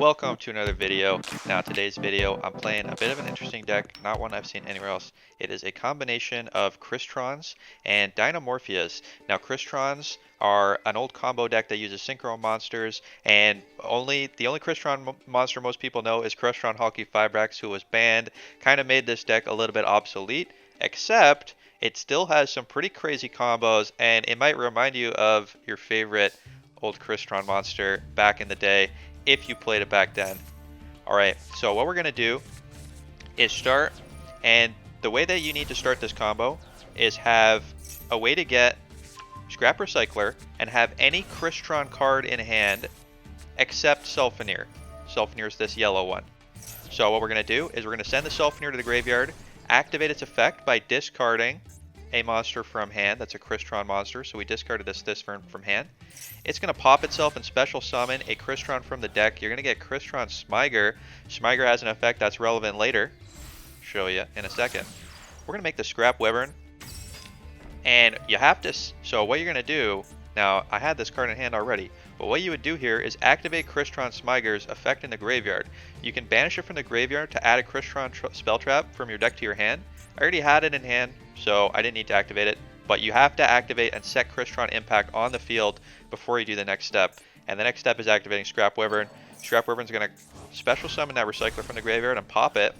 Welcome to another video. Now today's video, I'm playing a bit of an interesting deck, not one I've seen anywhere else. It is a combination of Crystrons and Dinomorphias. Now Crystrons are an old combo deck that uses synchro monsters, and the only Crystron monster most people know is Crystron Halqifibrax, who was banned. Kind of made this deck a little bit obsolete, except it still has some pretty crazy combos, and it might remind you of your favorite old Crystron monster back in the day, if you played it back then. Alright, so what we're going to do is start, and the way that you need to start this combo is have a way to get Scrap Recycler and have any Crystron card in hand except Sulfenir. Sulfenir is this yellow one. So what we're going to do is we're going to send the Sulfenir to the graveyard, activate its effect by discarding a monster from hand. That's a Crystron monster, so we discarded this from hand. It's going to pop itself and special summon a Crystron from the deck. You're going to get Crystron Smyger. Smyger has an effect that's relevant later. Show you in a second. We're going to make the Scrap Wyvern. And you have to... So what you're going to do... Now, I had this card in hand already. But what you would do here is activate Crystron Smyger's effect in the graveyard. You can banish it from the graveyard to add a Crystron spell trap from your deck to your hand. I already had it in hand, so I didn't need to activate it. But you have to activate and set Crystron Impact on the field before you do the next step. And the next step is activating Scrap Wyvern. Scrap Wyvern's going to special summon that Recycler from the graveyard and pop it.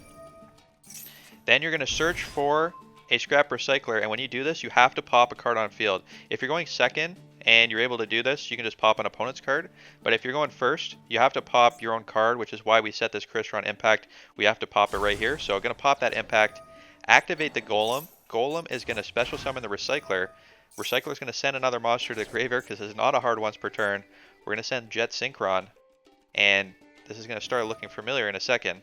Then you're going to search for a Scrap Recycler, and when you do this, you have to pop a card on field. If you're going second and you're able to do this, you can just pop an opponent's card. But if you're going first, you have to pop your own card, which is why we set this Crystron Impact. We have to pop it right here. So I'm going to pop that Impact, activate the Golem. Golem is going to special summon the Recycler. Recycler is going to send another monster to the graveyard because it's not a hard once per turn. We're going to send Jet Synchron, and this is going to start looking familiar in a second.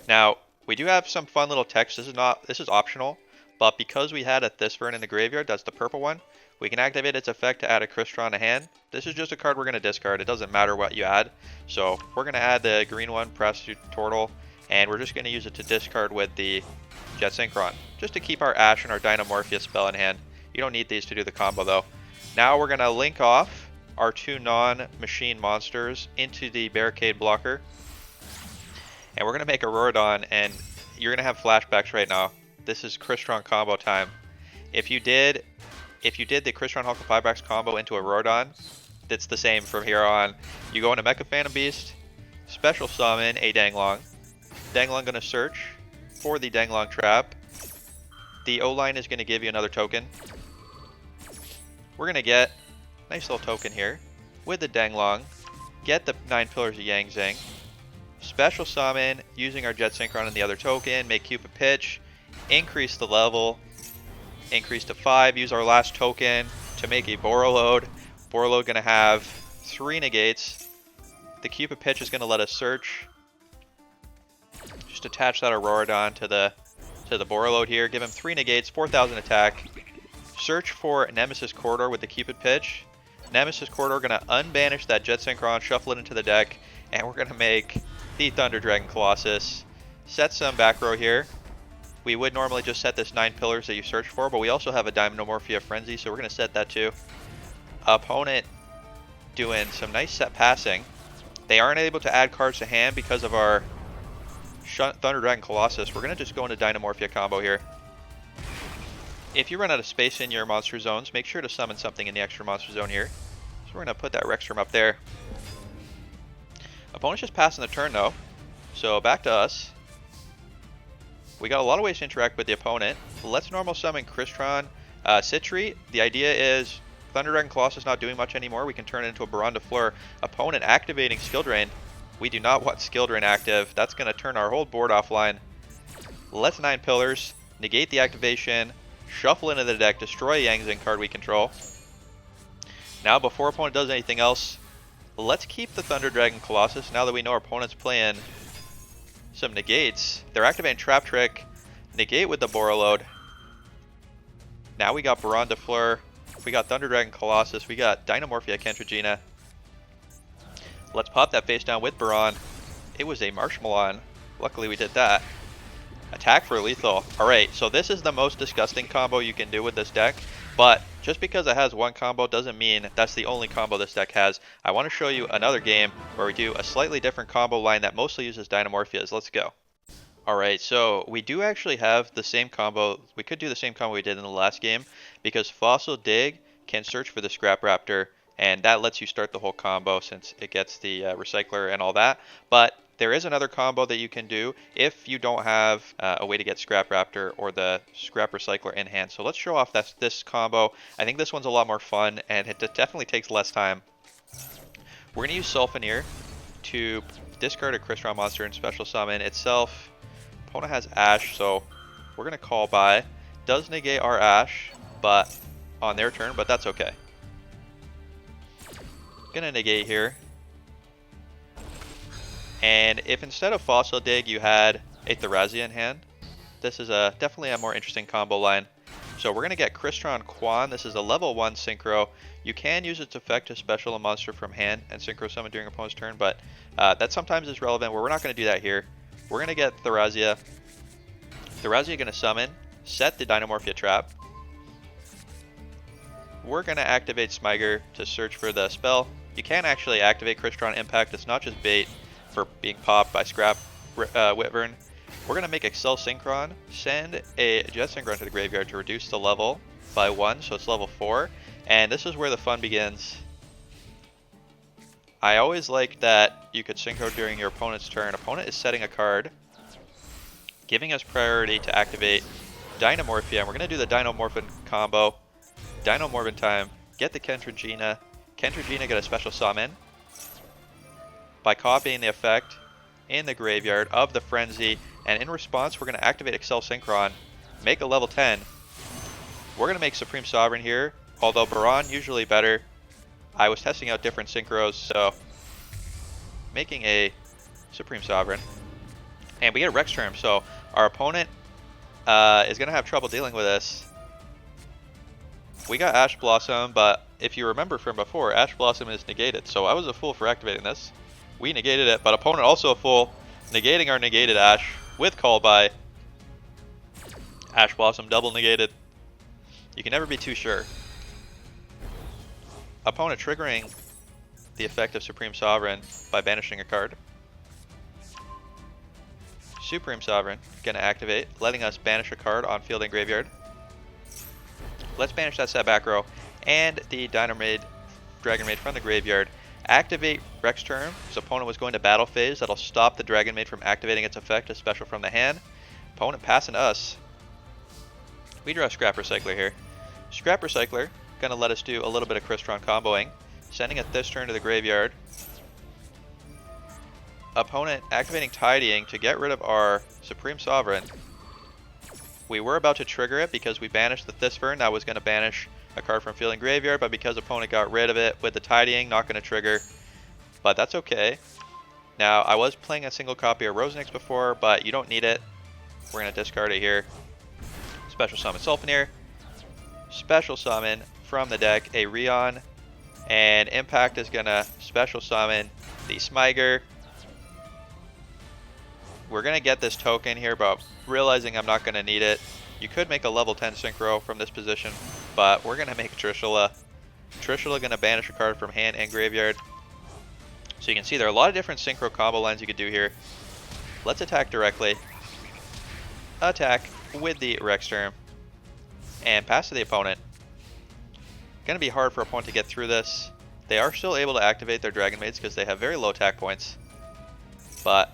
Now, we do have some fun little text. This is optional, but because we had a Therions in the graveyard, that's the purple one, we can activate its effect to add a Crystron to hand. This is just a card we're going to discard. It doesn't matter what you add. So we're going to add the green one, Prostitute Turtle, and we're just going to use it to discard with the Jet Synchron, just to keep our Ash and our Dinomorphia spell in hand. You don't need these to do the combo though. Now we're going to link off our two non-machine monsters into the Barricade Blocker. And we're going to make a Rorodon, and you're going to have flashbacks right now. This is Crystron combo time. If you did the Crystron Halqifibrax combo into a Rorodon, it's the same from here on. You go into Mecha Phantom Beast, special summon a Danglong. Danglong going to search for the Danglong trap. The O-line is going to give you another token. We're going to get a nice little token here with the Danglong. Get the 9 Pillars of Yang Zing. Special summon using our Jet Synchron and the other token. Make Cupid Pitch. Increase the level. Increase to 5. Use our last token to make a Borreload. Borreload going to have 3 negates. The Cupid Pitch is going to let us search. Just attach that Aurorodon to the Borreload here. Give him 3 negates, 4,000 attack. Search for Nemesis Corridor with the Cupid Pitch. Nemesis Corridor going to unbanish that Jet Synchron, shuffle it into the deck, and we're going to make the Thunder Dragon Colossus. Set some back row here. We would normally just set this 9 pillars that you search for, but we also have a Dinomorphia Frenzy, so we're going to set that too. Opponent doing some nice set passing. They aren't able to add cards to hand because of our Thunder Dragon Colossus. We're going to just go into Dinomorphia combo here. If you run out of space in your monster zones, make sure to summon something in the extra monster zone here. So we're going to put that Rextrum up there. Opponent's just passing the turn though. So back to us. We got a lot of ways to interact with the opponent. Let's normal summon Crystron. Citri, the idea is Thunder Dragon Colossus not doing much anymore. We can turn it into a Baron de Fleur. Opponent activating Skill Drain. We do not want Skill Drain active. That's going to turn our whole board offline. Let's 9 pillars. Negate the activation. Shuffle into the deck. Destroy a Yang Zing card we control. Now before opponent does anything else, let's keep the Thunder Dragon Colossus. Now that we know our opponent's playing some negates, they're activating Trap Trick. Negate with the Borreload. Now we got Baron de Fleur. We got Thunder Dragon Colossus. We got Dinomorphia Kentragina. Let's pop that face down with Baron. It was a Marshmallow. Luckily we did that. Attack for lethal. Alright, so this is the most disgusting combo you can do with this deck, but just because it has one combo doesn't mean that's the only combo this deck has. I want to show you another game where we do a slightly different combo line that mostly uses Dinomorphias. Let's go. Alright, so we do actually have the same combo. We could do the same combo we did in the last game because Fossil Dig can search for the Scrap Raptor, and that lets you start the whole combo since it gets the Recycler and all that. But there is another combo that you can do if you don't have a way to get Scrap Raptor or the Scrap Recycler in hand. So let's show off this combo. I think this one's a lot more fun, and it definitely takes less time. We're going to use Sulfineer to discard a Crystron monster and special summon itself. Opponent has Ash, so we're going to call by. Does negate our Ash but on their turn, but that's okay. Going to negate here. And if instead of Fossil Dig you had a Therions in hand, this is definitely a more interesting combo line. So we're going to get Crystron Quan. This is a level 1 Synchro. You can use its effect to special a monster from hand and Synchro Summon during opponent's turn, but that sometimes is relevant where we're not going to do that here. We're going to get Therions. Therions going to summon, set the Dinomorphia trap. We're going to activate Smiger to search for the spell. You can actually activate Crystron Impact. It's not just bait for being popped by Scrap Wyvern. We're going to make Excel Synchron, send a Jet Synchron to the graveyard to reduce the level by 1, so it's level 4. And this is where the fun begins. I always like that you could Synchro during your opponent's turn. Opponent is setting a card, giving us priority to activate Dinomorphia. And we're going to do the Dinomorphin combo. Dinomorphin time, get the Kentragina. Kentragina get a special summon by copying the effect in the graveyard of the Frenzy. And in response, we're going to activate Excel Synchron, make a level 10. We're going to make Supreme Sovereign here, although Baron usually better. I was testing out different synchros, so making a Supreme Sovereign. And we get a Rex Term, so our opponent is going to have trouble dealing with this. We got Ash Blossom, but if you remember from before, Ash Blossom is negated, so I was a fool for activating this. We negated it, but opponent also a fool, negating our negated Ash with Call by. Ash Blossom double negated. You can never be too sure. Opponent triggering the effect of Supreme Sovereign by banishing a card. Supreme Sovereign gonna activate, letting us banish a card on field and graveyard. Let's banish that set back row and the Dragon Maid from the graveyard. Activate Rex Term. His opponent was going to battle phase. That'll stop the Dragon Maid from activating its effect, a special from the hand. Opponent passing us. We draw a Scrap Recycler here. Scrap Recycler gonna let us do a little bit of Crystron comboing, sending it this turn to the graveyard. Opponent activating Tidying to get rid of our Supreme Sovereign. We were about to trigger it because we banished the Thisfern. That was going to banish a card from field and graveyard, but because opponent got rid of it with the Tidying, not going to trigger. But that's okay. Now, I was playing a single copy of Rosenix before, but you don't need it. We're going to discard it here. Special Summon Sulfineer. Special Summon from the deck a Rion, and Impact is gonna special summon the Smiger. We're gonna get this token here, but realizing I'm not gonna need it. You could make a level 10 Synchro from this position, but we're gonna make Trishula. Trishula gonna banish a card from hand and graveyard. So you can see there are a lot of different Synchro combo lines you could do here. Let's attack directly. Attack with the Rex Term and pass to the opponent. Going to be hard for opponent to get through this. They are still able to activate their Dragon Maids because they have very low attack points, but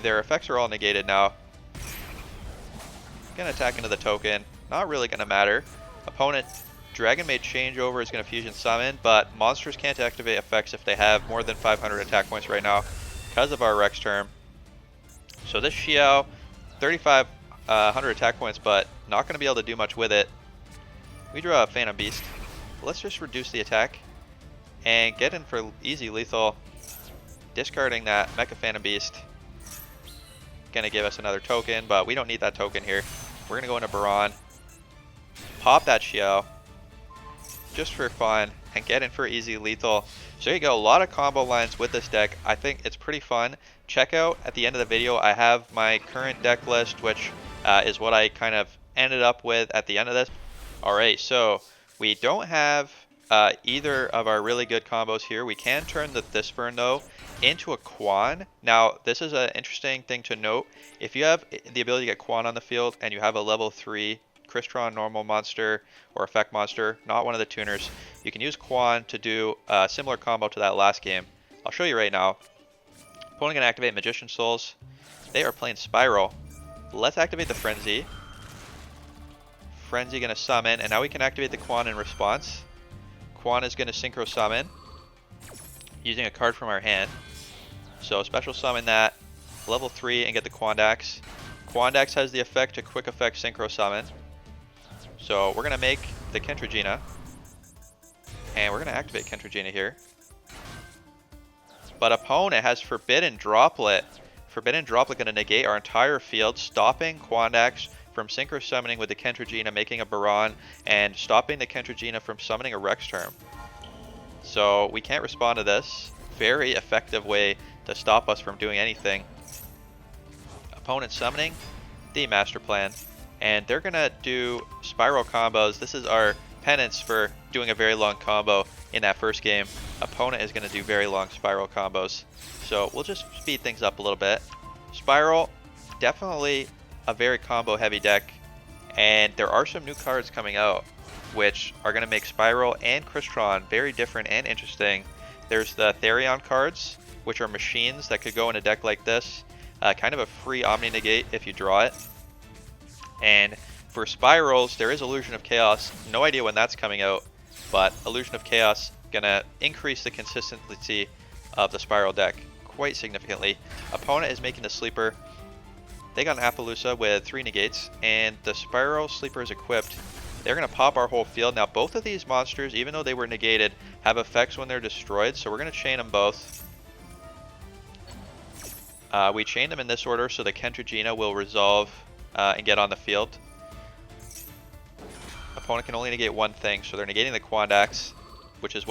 their effects are all negated now. Going to attack into the token. Not really going to matter. Opponent Dragon Maid changeover is going to fusion summon, but monsters can't activate effects if they have more than 500 attack points right now because of our Rex Term. So this Xiao, 3,500 attack points, but not going to be able to do much with it. We draw a Phantom Beast. Let's just reduce the attack and get in for easy lethal. Discarding that Mecha Phantom Beast. Gonna give us another token, but we don't need that token here. We're gonna go into Baron. Pop that Xiao. Just for fun. And get in for easy lethal. So there you go. A lot of combo lines with this deck. I think it's pretty fun. Check out at the end of the video. I have my current deck list, which is what I kind of ended up with at the end of this. Alright, so we don't have either of our really good combos here. We can turn the Therions though into a Quan. Now, this is an interesting thing to note. If you have the ability to get Quan on the field and you have a level 3 Crystron normal monster or effect monster, not one of the tuners, you can use Quan to do a similar combo to that last game. I'll show you right now. Opponent can activate Magician Souls. They are playing Spiral. Let's activate the Frenzy. Frenzy gonna summon, and now we can activate the Quan in response. Quan is gonna Synchro Summon using a card from our hand. So special summon that, level 3, and get the Quandax. Quandax has the effect to quick effect Synchro Summon. So we're gonna make the Kentragina, and we're gonna activate Kentragina here. But opponent has Forbidden Droplet. Forbidden Droplet gonna negate our entire field, stopping Quandax from Synchro Summoning with the Kentragina, making a Baron, and stopping the Kentragina from summoning a Rex Term. So we can't respond to this. Very effective way to stop us from doing anything. Opponent summoning the Master Plan, and they're gonna do Spiral combos. This is our penance for doing a very long combo in that first game. Opponent is gonna do very long Spiral combos. So we'll just speed things up a little bit. Spiral, definitely a very combo heavy deck, and there are some new cards coming out which are going to make Spiral and Crystron very different and interesting. There's the Therion cards, which are machines that could go in a deck like this, kind of a free Omni Negate if you draw it. And for Spirals, there is Illusion of Chaos. No idea when that's coming out, but Illusion of Chaos gonna increase the consistency of the Spiral deck quite significantly. Opponent is making the Sleeper. They got an Appaloosa with 3 negates, and the Spiral Sleeper is equipped. They're going to pop our whole field. Now, both of these monsters, even though they were negated, have effects when they're destroyed, so we're going to chain them both. We chain them in this order, so the Kentragina will resolve and get on the field. Opponent can only negate one thing, so they're negating the Quandax, which is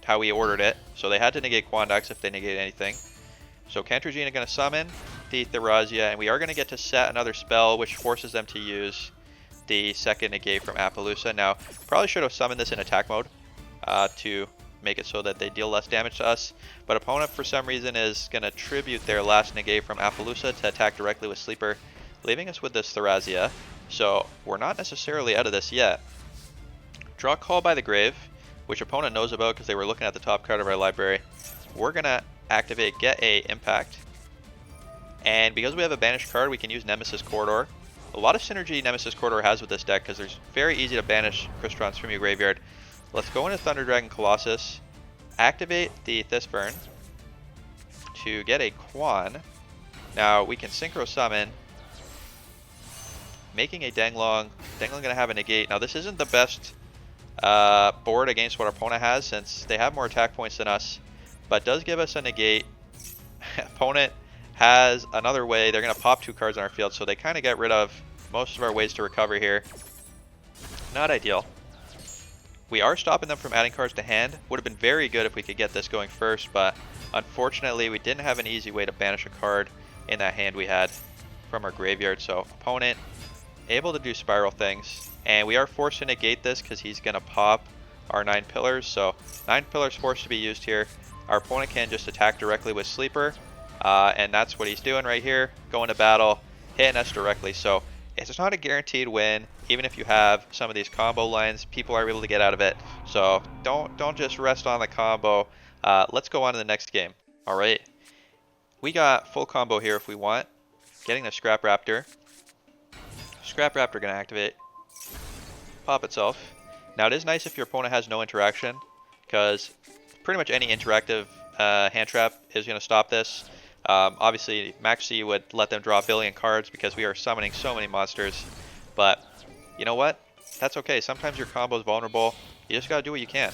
how we ordered it. So they had to negate Quandax if they negate anything. So Kentragina going to summon the Therions, and we are going to get to set another spell, which forces them to use the second negate from Appaloosa. Now, probably should have summoned this in attack mode to make it so that they deal less damage to us. But opponent, for some reason, is going to tribute their last negate from Appaloosa to attack directly with Sleeper, leaving us with this Therions. So we're not necessarily out of this yet. Draw Call by the Grave, which opponent knows about because they were looking at the top card of our library. We're going to activate Get a Impact. And because we have a banished card, we can use Nemesis Corridor. A lot of synergy Nemesis Corridor has with this deck because it's very easy to banish Crystrons from your graveyard. Let's go into Thunder Dragon Colossus, activate the Therions to get a Quan. Now we can Synchro Summon, making a Danglong. Danglong gonna have a negate. Now this isn't the best board against what our opponent has, since they have more attack points than us, but does give us a negate. Opponent has another way. They're going to pop 2 cards on our field, so they kind of get rid of most of our ways to recover here. Not ideal. We are stopping them from adding cards to hand. Would have been very good if we could get this going first, but unfortunately we didn't have an easy way to banish a card in that hand we had from our graveyard. So opponent able to do Spiral things, and we are forced to negate this because he's going to pop our 9 pillars. So 9 pillars forced to be used here. Our opponent can just attack directly with Sleeper. And that's what he's doing right here, going to battle, hitting us directly. So it's not a guaranteed win. Even if you have some of these combo lines, people are able to get out of it. So don't just rest on the combo. Let's go on to the next game. All right, we got full combo here if we want. Getting the Scrap Raptor. Scrap Raptor gonna activate, pop itself. Now it is nice if your opponent has no interaction, because pretty much any interactive hand trap is gonna stop this. Obviously, Max C would let them draw a billion cards because we are summoning so many monsters. But you know what? That's okay. Sometimes your combo is vulnerable. You just gotta do what you can.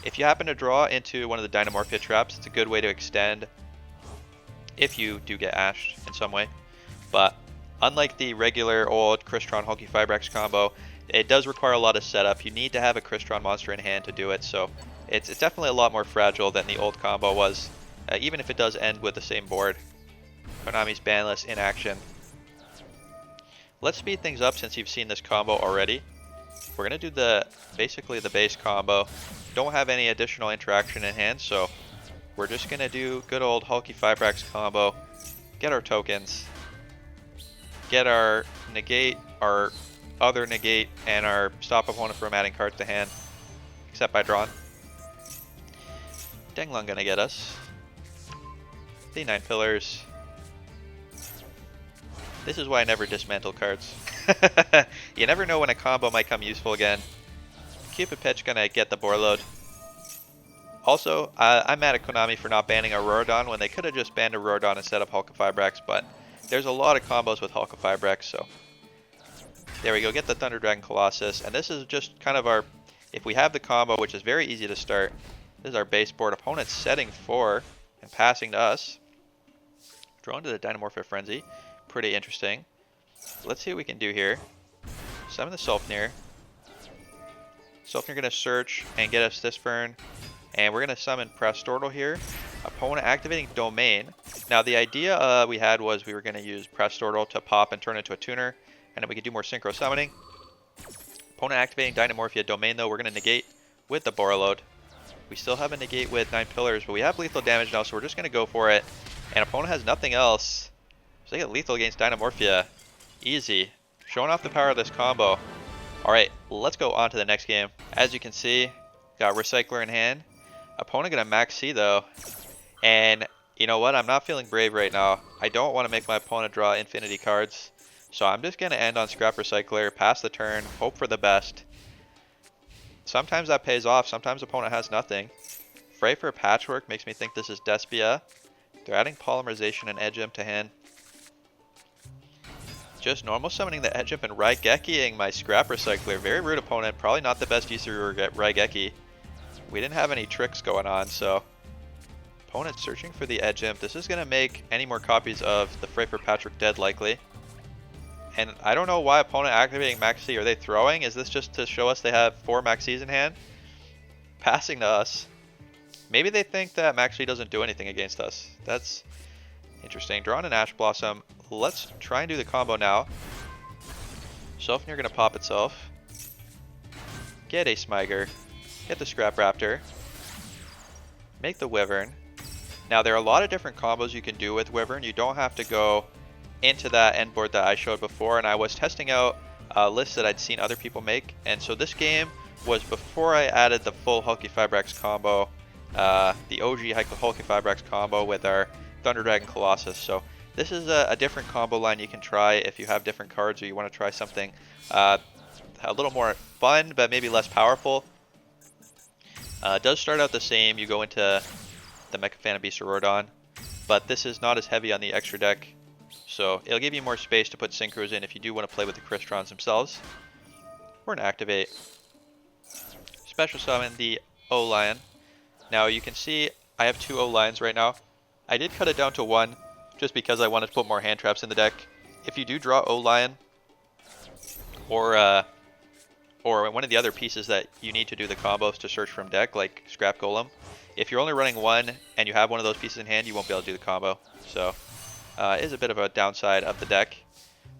If you happen to draw into one of the Dinomorphia traps, it's a good way to extend if you do get ashed in some way. But unlike the regular old Crystron Halqifibrax combo, it does require a lot of setup. You need to have a Crystron monster in hand to do it. So it's definitely a lot more fragile than the old combo was. Even if it does end with the same board. Konami's banlist in action. Let's speed things up since you've seen this combo already. We're gonna do basically the base combo. Don't have any additional interaction in hand, so we're just gonna do good old Halqifibrax combo. Get our tokens, get our negate, our other negate, and our stop opponent from adding cards to hand, except by drawing. Denglung gonna get us. The 9 pillars. This is why I never dismantle cards. You never know when a combo might come useful again. Cupid Pitch gonna get the board load. Also, I'm mad at Konami for not banning Auroradon when they could have just banned Auroradon instead of Halqifibrax, but there's a lot of combos with Halqifibrax, so there we go, get the Thunder Dragon Colossus, and this is just kind of our, if we have the combo, which is very easy to start, this is our base board. Opponent's setting 4 and passing to us. Drawn to the Dinomorphia Frenzy, pretty interesting. So let's see what we can do here. Summon the Sulfnir. Sulfnir gonna search and get us this burn. And we're going to summon Prastortle here. Opponent activating Domain. Now the idea we had was we were going to use Prastortle to pop and turn into a tuner. And then we could do more Synchro Summoning. Opponent activating Dinomorphia Domain though. We're going to negate with the Borreload. We still have a negate with 9 pillars, but we have lethal damage now, so we're just going to go for it. And opponent has nothing else. So they get lethal against Dinomorphia. Easy. Showing off the power of this combo. Alright, let's go on to the next game. As you can see, got Recycler in hand. Opponent gonna max C though, and you know what, I'm not feeling brave right now. I don't want to make my opponent draw infinity cards, so I'm just gonna end on Scrap Recycler, pass the turn, hope for the best. Sometimes that pays off, sometimes opponent has nothing. Fray for Patchwork makes me think this is Despia. They're adding Polymerization and Edge Imp to hand. Just normal summoning the Edge Imp and Raigeki-ing my Scrap Recycler. Very rude opponent, probably not the best use of Raigeki. We didn't have any tricks going on, so opponent searching for the Edge Imp. This is going to make any more copies of the Fray for Patrick dead likely. And I don't know why opponent activating Max C. Are they throwing? Is this just to show us they have 4 Max Cs in hand? Passing to us. Maybe they think that Max C doesn't do anything against us. That's interesting. Drawing an Ash Blossom. Let's try and do the combo now. Sulfnir going to pop itself. Get a Smiger. Get the Scrap Raptor. Make the Wyvern. Now there are a lot of different combos you can do with Wyvern. You don't have to go into that end board that I showed before, and I was testing out a list that I'd seen other people make, and so this game was before I added the full Halqifibrax combo, the OG Halqifibrax combo with our Thunder Dragon Colossus. So this is a different combo line you can try if you have different cards or you want to try something a little more fun but maybe less powerful. It does start out the same. You go into the Mecha Phantom Beast Auroradon, but this is not as heavy on the extra deck, so it'll give you more space to put Synchros in if you do want to play with the Crystrons themselves. We're going to activate. Special summon the O-Lion. Now you can see I have 2 O-Lions right now. I did cut it down to 1 just because I wanted to put more hand traps in the deck. If you do draw O-Lion, or one of the other pieces that you need to do the combos to search from deck, like Scrap Golem, if you're only running 1 and you have one of those pieces in hand, you won't be able to do the combo. So it is a bit of a downside of the deck.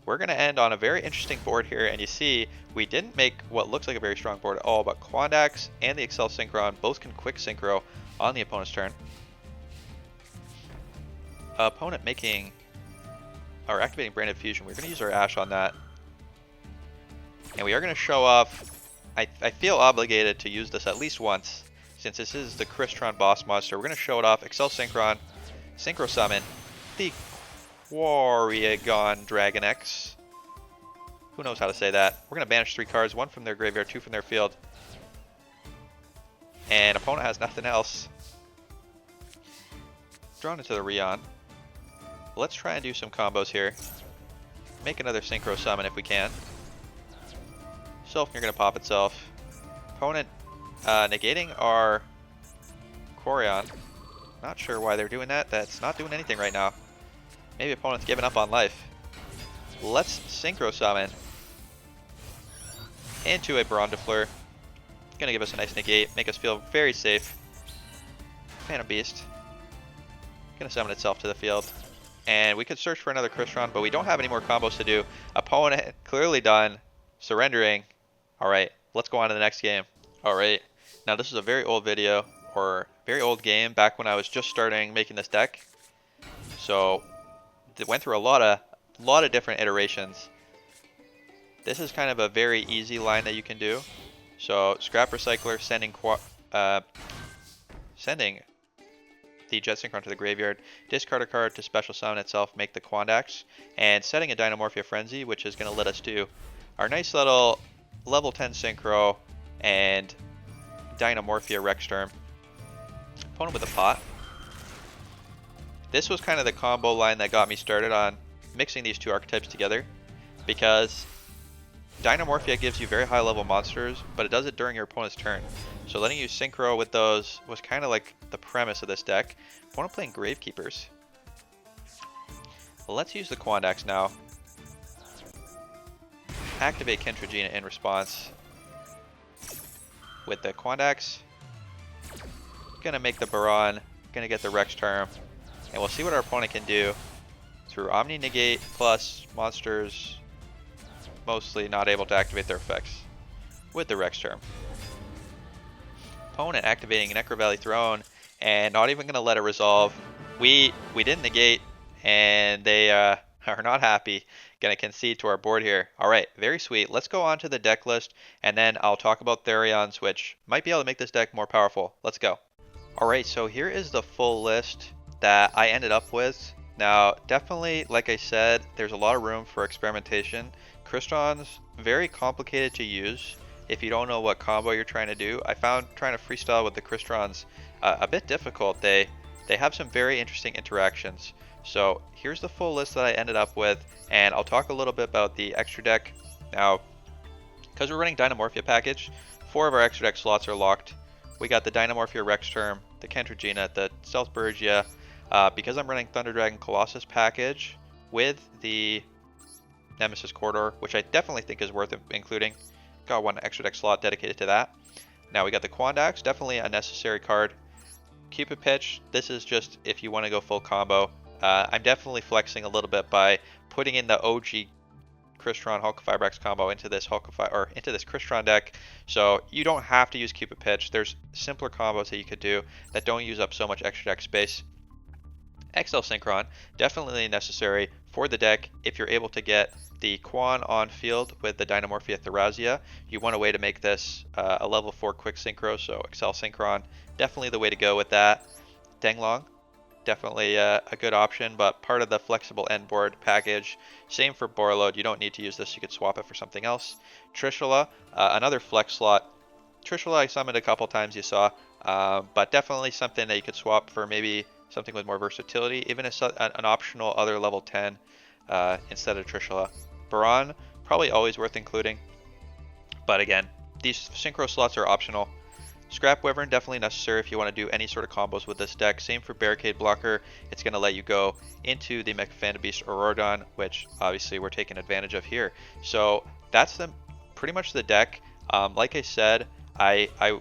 We're going to end on a very interesting board here, and you see we didn't make what looks like a very strong board at all, but Quandax and the Excel Synchron both can quick synchro on the opponent's turn. Opponent making or activating Branded Fusion. We're going to use our Ash on that. And we are going to show off, I feel obligated to use this at least once, since this is the Crystron boss monster. We're going to show it off. Excel Synchron, Synchro Summon, the Quarrygon Dragon X. Who knows how to say that? We're going to banish 3 cards, 1 from their graveyard, 2 from their field. And opponent has nothing else. Drawn into the Rion. Let's try and do some combos here. Make another Synchro Summon if we can. You're going to pop itself. Opponent negating our Quarion. Not sure why they're doing that. That's not doing anything right now. Maybe opponent's giving up on life. Let's Synchro Summon into a Brondifleur. Going to give us a nice negate, make us feel very safe. Phantom Beast. Going to summon itself to the field. And we could search for another Crystron, but we don't have any more combos to do. Opponent clearly done. Surrendering. Alright, let's go on to the next game. Alright, now this is a very old video, or very old game, back when I was just starting making this deck. So, it went through a lot of different iterations. This is kind of a very easy line that you can do. So, Scrap Recycler sending the Jet Synchron to the graveyard, discard a card to special summon itself, make the Quandax, and setting a Dinomorphia Frenzy, which is going to let us do our nice little level 10 Synchro and Dinomorphia Rexterm. Opponent with a pot. This was kind of the combo line that got me started on mixing these two archetypes together, because Dinomorphia gives you very high level monsters, but it does it during your opponent's turn. So letting you synchro with those was kind of like the premise of this deck. Opponent playing Gravekeepers. Well, let's use the Quandax now. Activate Kentragina in response. With the Quandax, gonna make the Baron, gonna get the Rexterm, and we'll see what our opponent can do through Omni Negate plus monsters mostly not able to activate their effects with the Rexterm. Opponent activating Necro Valley Throne and not even going to let it resolve. We didn't negate, and they are not happy. Going to concede to our board here. Alright, very sweet. Let's go on to the deck list, and then I'll talk about Therions, which might be able to make this deck more powerful. Let's go. Alright, so here is the full list that I ended up with. Now, definitely, like I said, there's a lot of room for experimentation. Crystrons, very complicated to use if you don't know what combo you're trying to do. I found trying to freestyle with the Crystrons a bit difficult. They have some very interesting interactions. So here's the full list that I ended up with, and I'll talk a little bit about the extra deck. Now, because we're running Dinomorphia package, 4 of our extra deck slots are locked. We got the Dinomorphia Rexterm, the Kentragina, the Stealth Bergia. Because I'm running Thunder Dragon Colossus package with the Nemesis Corridor, which I definitely think is worth including. Got 1 extra deck slot dedicated to that. Now we got the Quandax, definitely a necessary card. Cupid Pitch, this is just if you want to go full combo. I'm definitely flexing a little bit by putting in the OG Crystron Halqifibrax combo into this Crystron deck. So you don't have to use Cupid Pitch. There's simpler combos that you could do that don't use up so much extra deck space. XL Synchron, definitely necessary for the deck if you're able to get the Quan on field with the Dinomorphia Therions. You want a way to make this a level 4 quick synchro, so XL Synchron, definitely the way to go with that. Denglong, definitely a good option, but part of the flexible end board package. Same for Borreload, you don't need to use this, you could swap it for something else. Trishula, another flex slot. Trishula I summoned a couple times, you saw, but definitely something that you could swap for maybe something with more versatility, even an optional other level 10 instead of Trishula. Baron, probably always worth including, but again, these synchro slots are optional. Scrap Wyvern, definitely necessary if you want to do any sort of combos with this deck. Same for Barricade Blocker, it's going to let you go into the Mechaphantom Beast Aurodon, which obviously we're taking advantage of here. So that's pretty much the deck. Like I said, I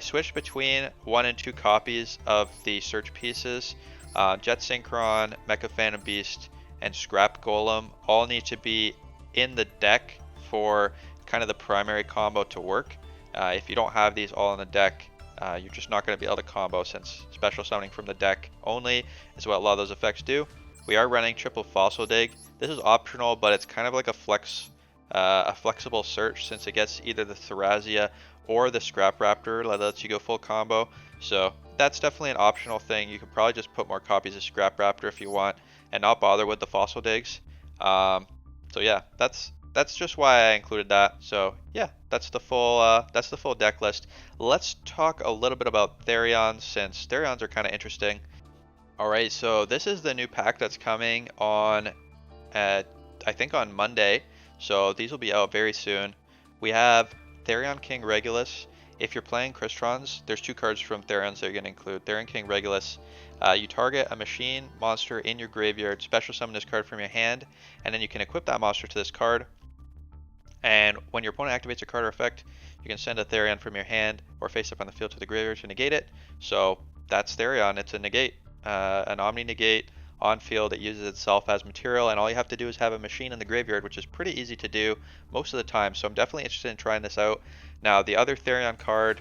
switched between 1 and 2 copies of the search pieces. Jet Synchron, Mechaphantom Beast, and Scrap Golem all need to be in the deck for kind of the primary combo to work. If you don't have these all in the deck, you're just not going to be able to combo, since special summoning from the deck only is what a lot of those effects do. We are running triple Fossil Dig. This is optional, but it's kind of like a flexible search, since it gets either the Therions or the Scrap Raptor that lets you go full combo. So that's definitely an optional thing. You could probably just put more copies of Scrap Raptor if you want and not bother with the Fossil Digs. So yeah, that's just why I included that. So yeah, that's the full deck list. Let's talk a little bit about Therions, since Therions are kind of interesting. Alright, so this is the new pack that's coming on I think on Monday. So these will be out very soon. We have Therion King Regulus. If you're playing Crystrons, there's 2 cards from Therions that you're going to include. Therion King Regulus. You target a machine monster in your graveyard, special summon this card from your hand, and then you can equip that monster to this card. And when your opponent activates a card or effect, you can send a Therion from your hand or face up on the field to the graveyard to negate it. So that's Therion. It's a negate, an Omni negate. on field. It uses itself as material, and all you have to do is have a machine in the graveyard, which is pretty easy to do most of the time. So I'm definitely interested in trying this out. Now, the other Therion card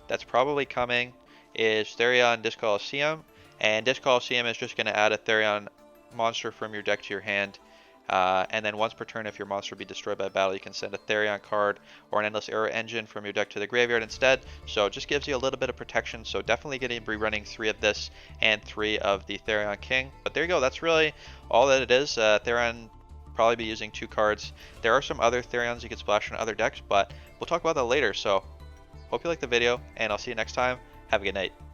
that's probably coming is Therion Disc Coliseum, and Disc Coliseum is just going to add a Therion monster from your deck to your hand. And then once per turn, if your monster be destroyed by battle, you can send a Therion card or an Endless Arrow Engine from your deck to the graveyard instead. So it just gives you a little bit of protection. So definitely going to be running 3 of this and 3 of the Therion King. But there you go. That's really all that it is. Therion probably be using 2 cards. There are some other Therions you could splash in other decks, but we'll talk about that later. So hope you liked the video, and I'll see you next time. Have a good night.